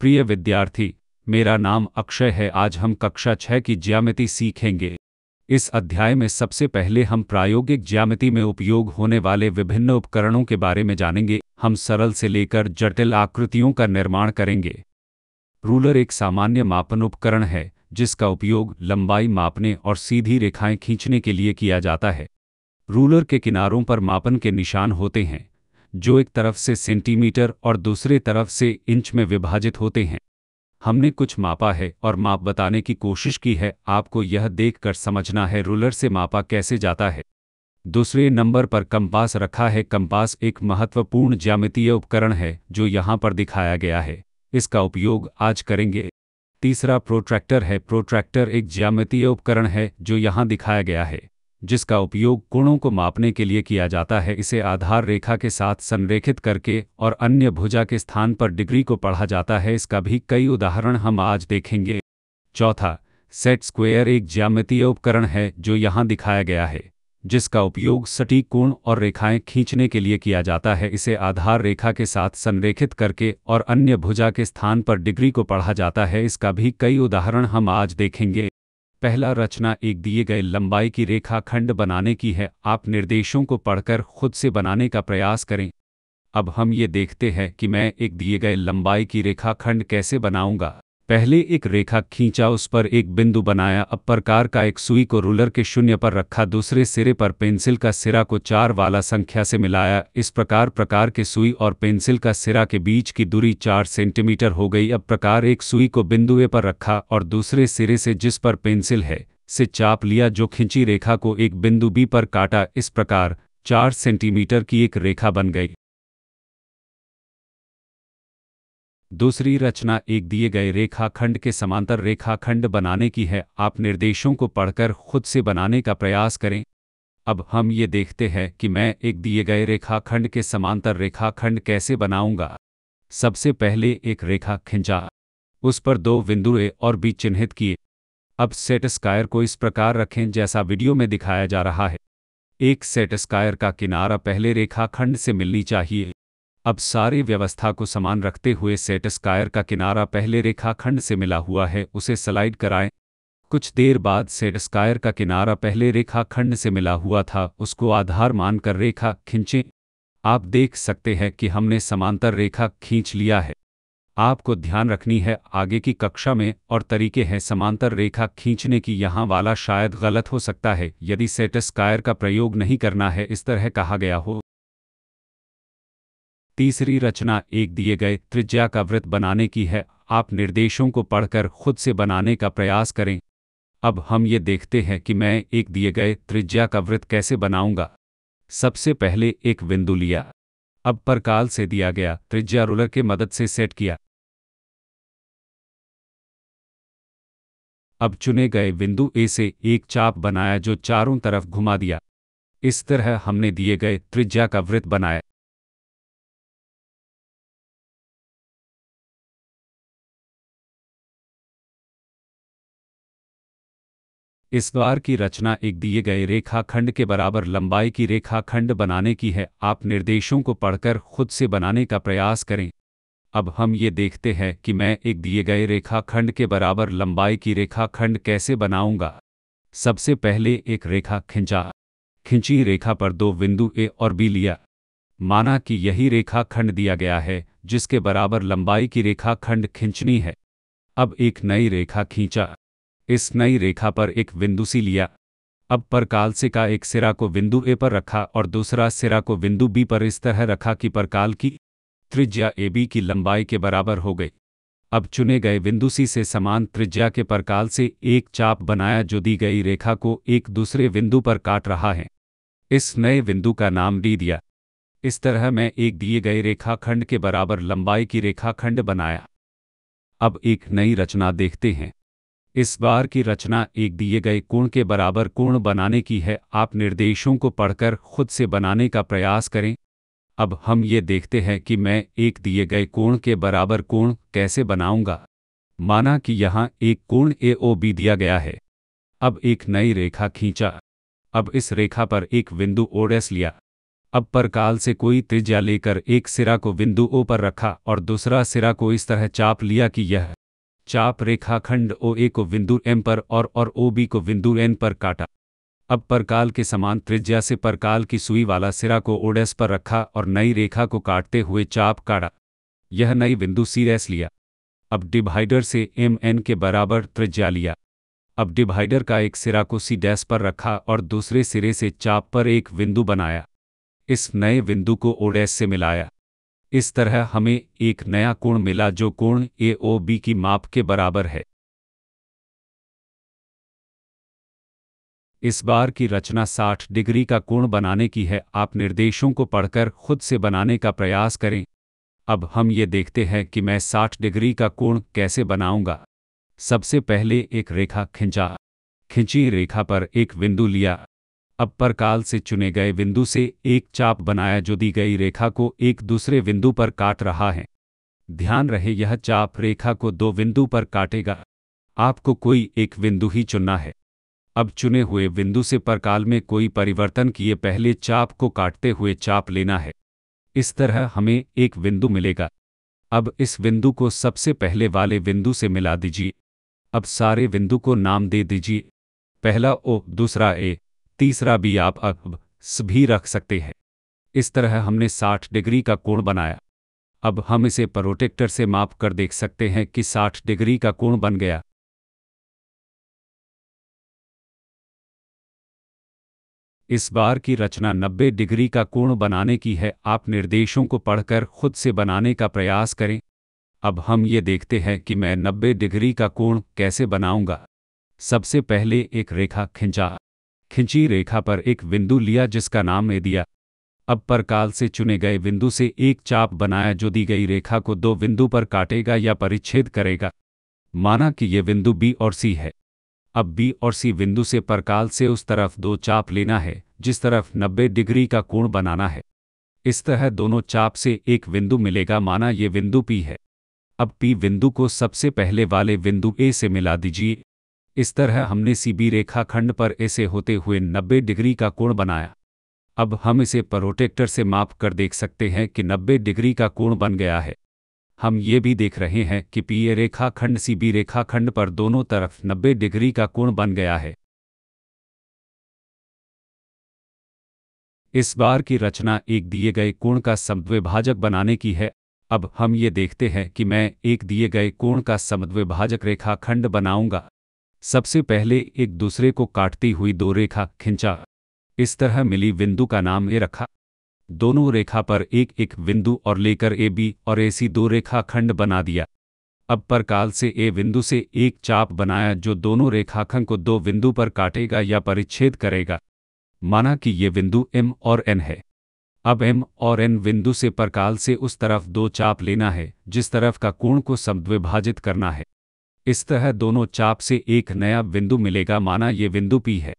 प्रिय विद्यार्थी, मेरा नाम अक्षय है। आज हम कक्षा 6 की ज्यामिति सीखेंगे। इस अध्याय में सबसे पहले हम प्रायोगिक ज्यामिति में उपयोग होने वाले विभिन्न उपकरणों के बारे में जानेंगे। हम सरल से लेकर जटिल आकृतियों का निर्माण करेंगे। रूलर एक सामान्य मापन उपकरण है जिसका उपयोग लंबाई मापने और सीधी रेखाएं खींचने के लिए किया जाता है। रूलर के किनारों पर मापन के निशान होते हैं जो एक तरफ से सेंटीमीटर और दूसरे तरफ से इंच में विभाजित होते हैं। हमने कुछ मापा है और माप बताने की कोशिश की है। आपको यह देखकर समझना है रूलर से मापा कैसे जाता है। दूसरे नंबर पर कंपास रखा है। कंपास एक महत्वपूर्ण ज्यामितीय उपकरण है जो यहाँ पर दिखाया गया है। इसका उपयोग आज करेंगे। तीसरा प्रोट्रैक्टर है। प्रोट्रैक्टर एक ज्यामितीय उपकरण है जो यहाँ दिखाया गया है जिसका उपयोग कोणों को मापने के लिए किया जाता है। इसे आधार रेखा के साथ संरेखित करके और अन्य भुजा के स्थान पर डिग्री को पढ़ा जाता है। इसका भी कई उदाहरण हम आज देखेंगे। चौथा, सेट स्क्वेयर एक ज्यामितीय उपकरण है जो यहाँ दिखाया गया है जिसका उपयोग सटीक कोण और रेखाएं खींचने के लिए किया जाता है। इसे आधार रेखा के साथ संरेखित करके और अन्य भुजा के स्थान पर डिग्री को पढ़ा जाता है। इसका भी कई उदाहरण हम आज देखेंगे। पहला, रचना एक दिए गए लंबाई की रेखाखंड बनाने की है। आप निर्देशों को पढ़कर खुद से बनाने का प्रयास करें। अब हम ये देखते हैं कि मैं एक दिए गए लंबाई की रेखाखंड कैसे बनाऊंगा। पहले एक रेखा खींचा, उस पर एक बिंदु बनाया। अब प्रकार का एक सुई को रूलर के शून्य पर रखा। दूसरे सिरे पर पेंसिल का सिरा को 4 वाला संख्या से मिलाया। इस प्रकार के सुई और पेंसिल का सिरा के बीच की दूरी 4 सेंटीमीटर हो गई। अब प्रकार एक सुई को बिंदु ए पर रखा और दूसरे सिरे से जिस पर पेंसिल है से चाप लिया जो खिंची रेखा को एक बिंदु बी पर काटा। इस प्रकार 4 सेंटीमीटर की एक रेखा बन गई। दूसरी रचना एक दिए गए रेखाखंड के समांतर रेखाखंड बनाने की है। आप निर्देशों को पढ़कर खुद से बनाने का प्रयास करें। अब हम ये देखते हैं कि मैं एक दिए गए रेखाखंड के समांतर रेखाखंड कैसे बनाऊंगा। सबसे पहले एक रेखा खींचा, उस पर 2 बिंदु ए और बी चिन्हित किए। अब सेट स्क्वायर को इस प्रकार रखें जैसा वीडियो में दिखाया जा रहा है। एक सेट स्क्वायर का किनारा पहले रेखाखंड से मिलनी चाहिए। अब सारी व्यवस्था को समान रखते हुए सेट स्क्वायर का किनारा पहले रेखाखंड से मिला हुआ है, उसे स्लाइड कराएं। कुछ देर बाद सेट स्क्वायर का किनारा पहले रेखाखंड से मिला हुआ था, उसको आधार मानकर रेखा खींचें। आप देख सकते हैं कि हमने समांतर रेखा खींच लिया है। आपको ध्यान रखनी है आगे की कक्षा में और तरीके हैं समांतर रेखा खींचने की। यहाँ वाला शायद गलत हो सकता है यदि सेट स्क्वायर का प्रयोग नहीं करना है, इस तरह कहा गया हो। तीसरी रचना एक दिए गए त्रिज्या का वृत्त बनाने की है। आप निर्देशों को पढ़कर खुद से बनाने का प्रयास करें। अब हम ये देखते हैं कि मैं एक दिए गए त्रिज्या का वृत्त कैसे बनाऊंगा। सबसे पहले एक बिंदु लिया। अब प्रकाल से दिया गया त्रिज्या रूलर के मदद से सेट किया। अब चुने गए बिंदु ए से एक चाप बनाया जो चारों तरफ घुमा दिया। इस तरह हमने दिए गए त्रिज्या का वृत्त बनाया। इस बार की रचना एक दिए गए रेखाखंड के बराबर लंबाई की रेखाखंड बनाने की है। आप निर्देशों को पढ़कर खुद से बनाने का प्रयास करें। अब हम ये देखते हैं कि मैं एक दिए गए रेखाखंड के बराबर लंबाई की रेखाखंड कैसे बनाऊंगा। सबसे पहले एक रेखा खींचा। खिंची रेखा पर 2 बिंदु ए और बी लिया। माना कि यही रेखाखंड दिया गया है जिसके बराबर लंबाई की रेखाखंड खींचनी है। अब एक नई रेखा खींचा। इस नई रेखा पर एक बिंदु सी लिया। अब प्रकाल से का एक सिरा को बिंदु ए पर रखा और दूसरा सिरा को बिंदु बी पर इस तरह रखा कि प्रकाल की त्रिज्या ए बी की लंबाई के बराबर हो गई। अब चुने गए बिंदु सी से समान त्रिज्या के प्रकाल से एक चाप बनाया जो दी गई रेखा को एक दूसरे बिंदु पर काट रहा है। इस नए बिंदु का नाम डी दिया। इस तरह मैं एक दिए गए रेखाखंड के बराबर लंबाई की रेखाखंड बनाया। अब एक नई रचना देखते हैं। इस बार की रचना एक दिए गए कोण के बराबर कोण बनाने की है। आप निर्देशों को पढ़कर खुद से बनाने का प्रयास करें। अब हम ये देखते हैं कि मैं एक दिए गए कोण के बराबर कोण कैसे बनाऊंगा। माना कि यहाँ एक कोण ए ओ बी दिया गया है। अब एक नई रेखा खींचा। अब इस रेखा पर एक बिंदु ओ डैश लिया। अब परकाल से कोई त्रिज्या लेकर एक सिरा को बिंदु ओ पर रखा और दूसरा सिरा को इस तरह चाप लिया कि यह चाप रेखाखंड ओ ए को बिंदु एम पर और ओ बी को बिंदु एन पर काटा। अब परकाल के समान त्रिज्या से परकाल की सुई वाला सिरा को ओडेस पर रखा और नई रेखा को काटते हुए चाप काटा। यह नई बिंदु सी डैश लिया। अब डिवाइडर से एम एन के बराबर त्रिज्या लिया। अब डिवाइडर का एक सिरा को सी डैश पर रखा और दूसरे सिरे से चाप पर एक बिंदु बनाया। इस नए बिंदु को ओ डैश से मिलाया। इस तरह हमें एक नया कोण मिला जो कोण ए ओ बी की माप के बराबर है। इस बार की रचना 60 डिग्री का कोण बनाने की है। आप निर्देशों को पढ़कर खुद से बनाने का प्रयास करें। अब हम ये देखते हैं कि मैं 60 डिग्री का कोण कैसे बनाऊंगा। सबसे पहले एक रेखा खींचा। खींची रेखा पर एक बिंदु लिया। अब परकाल से चुने गए बिंदु से एक चाप बनाया जो दी गई रेखा को एक दूसरे बिंदु पर काट रहा है। ध्यान रहे यह चाप रेखा को दो बिंदु पर काटेगा। आपको कोई एक बिंदु ही चुनना है। अब चुने हुए बिंदु से परकाल में कोई परिवर्तन किए पहले चाप को काटते हुए चाप लेना है। इस तरह हमें एक बिंदु मिलेगा। अब इस बिंदु को सबसे पहले वाले बिंदु से मिला दीजिए। अब सारे बिंदु को नाम दे दीजिए। पहला ओ, दूसरा ए, तीसरा बी। आप अब स भी रख सकते हैं। इस तरह हमने 60 डिग्री का कोण बनाया। अब हम इसे प्रोटेक्टर से माप कर देख सकते हैं कि 60 डिग्री का कोण बन गया। इस बार की रचना 90 डिग्री का कोण बनाने की है। आप निर्देशों को पढ़कर खुद से बनाने का प्रयास करें। अब हम ये देखते हैं कि मैं 90 डिग्री का कोण कैसे बनाऊंगा। सबसे पहले एक रेखा खींचा। खींची रेखा पर एक बिंदु लिया जिसका नाम ए दिया। अब परकाल से चुने गए बिंदु से एक चाप बनाया जो दी गई रेखा को दो बिंदु पर काटेगा या परिच्छेद करेगा। माना कि ये बिंदु बी और सी है। अब बी और सी बिंदु से परकाल से उस तरफ दो चाप लेना है जिस तरफ 90 डिग्री का कोण बनाना है। इस तरह दोनों चाप से एक बिंदु मिलेगा। माना ये बिंदु पी है। अब पी बिंदु को सबसे पहले वाले बिंदु ए से मिला दीजिए। इस तरह हमने सी बी रेखाखंड पर ए से होते हुए 90 डिग्री का कोण बनाया। अब हम इसे प्रोटेक्टर से माप कर देख सकते हैं कि 90 डिग्री का कोण बन गया है। हम ये भी देख रहे हैं कि पी ए रेखाखंड सी बी रेखाखंड पर दोनों तरफ 90 डिग्री का कोण बन गया है। इस बार की रचना एक दिए गए कोण का समद्विभाजक बनाने की है। अब हम ये देखते हैं कि मैं एक दिए गए कोण का समद्विभाजक रेखाखंड बनाऊंगा। सबसे पहले एक दूसरे को काटती हुई दो रेखा खींचा। इस तरह मिली बिंदु का नाम ए रखा। दोनों रेखा पर एक एक बिंदु और लेकर ए बी और ए सी दो रेखाखंड बना दिया। अब परकाल से ए बिंदु से एक चाप बनाया जो दोनों रेखाखंड को दो बिंदु पर काटेगा या परिच्छेद करेगा। माना कि ये बिंदु एम और एन है। अब एम और एन बिंदु से परकाल से उस तरफ दो चाप लेना है जिस तरफ का कोण को समद्विभाजित करना है। इस तरह दोनों चाप से एक नया बिंदु मिलेगा। माना ये बिंदु पी है।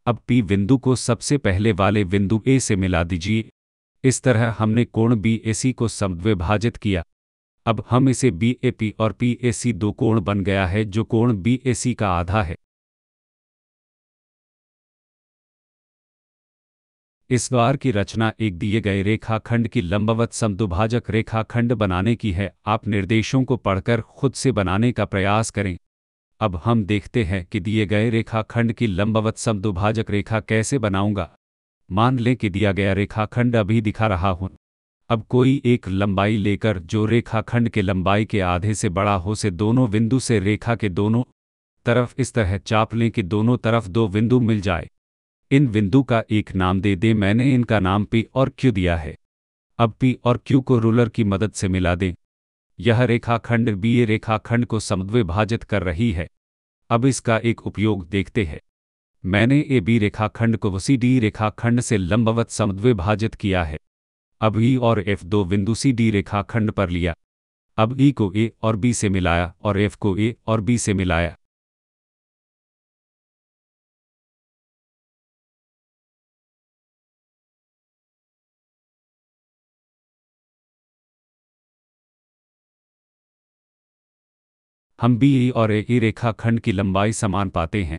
अब पी बिंदु को सबसे पहले वाले बिंदु ए से मिला दीजिए। इस तरह हमने कोण बी ए सी को समद्विभाजित किया। अब हम इसे बी ए पी और पी ए सी दो कोण बन गया है जो कोण बी ए सी का आधा है। इस बार की रचना एक दिए गए रेखाखंड की लंबवत समद्विभाजक रेखाखंड बनाने की है। आप निर्देशों को पढ़कर खुद से बनाने का प्रयास करें। अब हम देखते हैं कि दिए गए रेखाखंड की लंबवत समद्विभाजक रेखा कैसे बनाऊंगा। मान लें कि दिया गया रेखाखंड अभी दिखा रहा हूं। अब कोई एक लंबाई लेकर जो रेखाखंड के लंबाई के आधे से बड़ा हो से दोनों बिंदु से रेखा के दोनों तरफ इस तरह चाप लें कि दोनों तरफ दो बिंदु मिल जाए। इन बिंदु का एक नाम दे दें। मैंने इनका नाम पी और क्यू दिया है। अब पी और क्यू को रूलर की मदद से मिला दें। यह रेखाखंड बी ए रेखाखंड को समद्विभाजित कर रही है। अब इसका एक उपयोग देखते हैं। मैंने ए बी रेखाखंड को सी डी रेखाखंड से लंबवत समद्विभाजित किया है। अब ई और एफ दो बिंदु सी डी रेखाखंड पर लिया। अब ई को ए और बी से मिलाया और एफ को ए और बी से मिलाया। हम बी ई और ए रेखाखंड की लंबाई समान पाते हैं।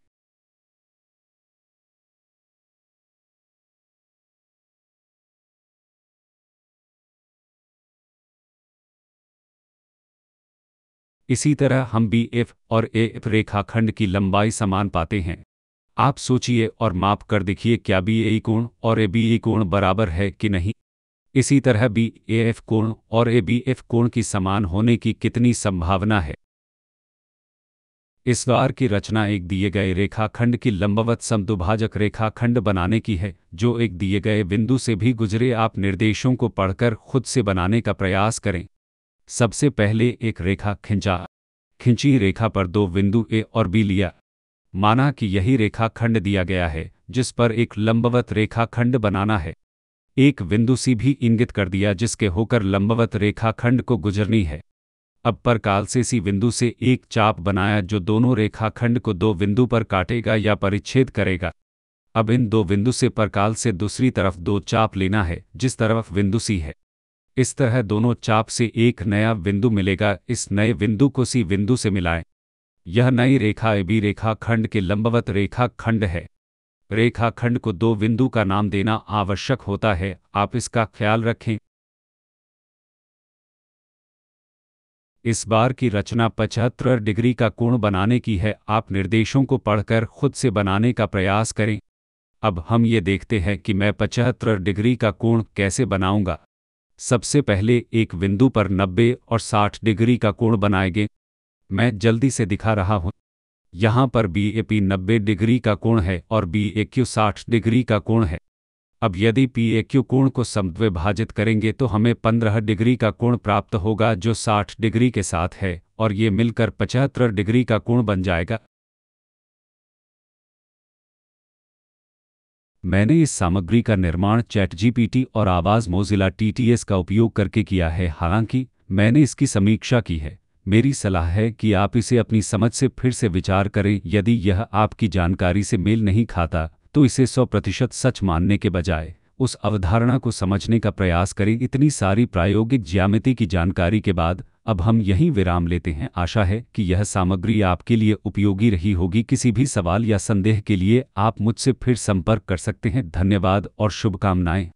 इसी तरह हम बी एफ और ए एफ रेखाखंड की लंबाई समान पाते हैं। आप सोचिए और माप कर देखिए क्या बी ए कोण और ए बी ए कोण बराबर है कि नहीं। इसी तरह बी ए एफ कोण और ए बी एफ कोण की समान होने की कितनी संभावना है। इस बार की रचना एक दिए गए रेखाखंड की लंबवत समद्विभाजक रेखाखंड बनाने की है जो एक दिए गए बिंदु से भी गुजरे। आप निर्देशों को पढ़कर खुद से बनाने का प्रयास करें। सबसे पहले एक रेखा खिंची रेखा पर दो बिंदु ए और बी लिया। माना कि यही रेखाखंड दिया गया है जिस पर एक लंबवत रेखाखंड बनाना है। एक बिंदु सी भी इंगित कर दिया जिसके होकर लंबवत रेखाखंड को गुजरनी है। अब परकाल से सी बिंदु से एक चाप बनाया जो दोनों रेखाखंड को दो बिंदु पर काटेगा या परिच्छेद करेगा। अब इन दो बिंदु से परकाल से दूसरी तरफ दो चाप लेना है जिस तरफ बिंदु सी है। इस तरह दोनों चाप से एक नया बिंदु मिलेगा। इस नए बिंदु को सी बिंदु से मिलाएं। यह नई रेखा ए बी रेखाखंड के लंबवत रेखाखंड है। रेखाखंड को दो बिंदु का नाम देना आवश्यक होता है, आप इसका ख्याल रखें। इस बार की रचना 75 डिग्री का कोण बनाने की है। आप निर्देशों को पढ़कर खुद से बनाने का प्रयास करें। अब हम ये देखते हैं कि मैं 75 डिग्री का कोण कैसे बनाऊंगा। सबसे पहले एक बिंदु पर 90 और 60 डिग्री का कोण बनाएंगे। मैं जल्दी से दिखा रहा हूं। यहाँ पर बी ए पी 90 डिग्री का कोण है और बी ए क्यू 60 डिग्री का कोण है। अब यदि पी ए क्यू कोण को समद्विभाजित करेंगे तो हमें 15 डिग्री का कोण प्राप्त होगा जो 60 डिग्री के साथ है और ये मिलकर 75 डिग्री का कोण बन जाएगा। मैंने इस सामग्री का निर्माण चैटजीपीटी और आवाज़ मोज़िला टीटीएस का उपयोग करके किया है। हालांकि मैंने इसकी समीक्षा की है। मेरी सलाह है कि आप इसे अपनी समझ से फिर से विचार करें। यदि यह आपकी जानकारी से मेल नहीं खाता तो इसे 100% सच मानने के बजाय उस अवधारणा को समझने का प्रयास करें। इतनी सारी प्रायोगिक ज्यामिति की जानकारी के बाद अब हम यहीं विराम लेते हैं। आशा है कि यह सामग्री आपके लिए उपयोगी रही होगी। किसी भी सवाल या संदेह के लिए आप मुझसे फिर संपर्क कर सकते हैं। धन्यवाद और शुभकामनाएं।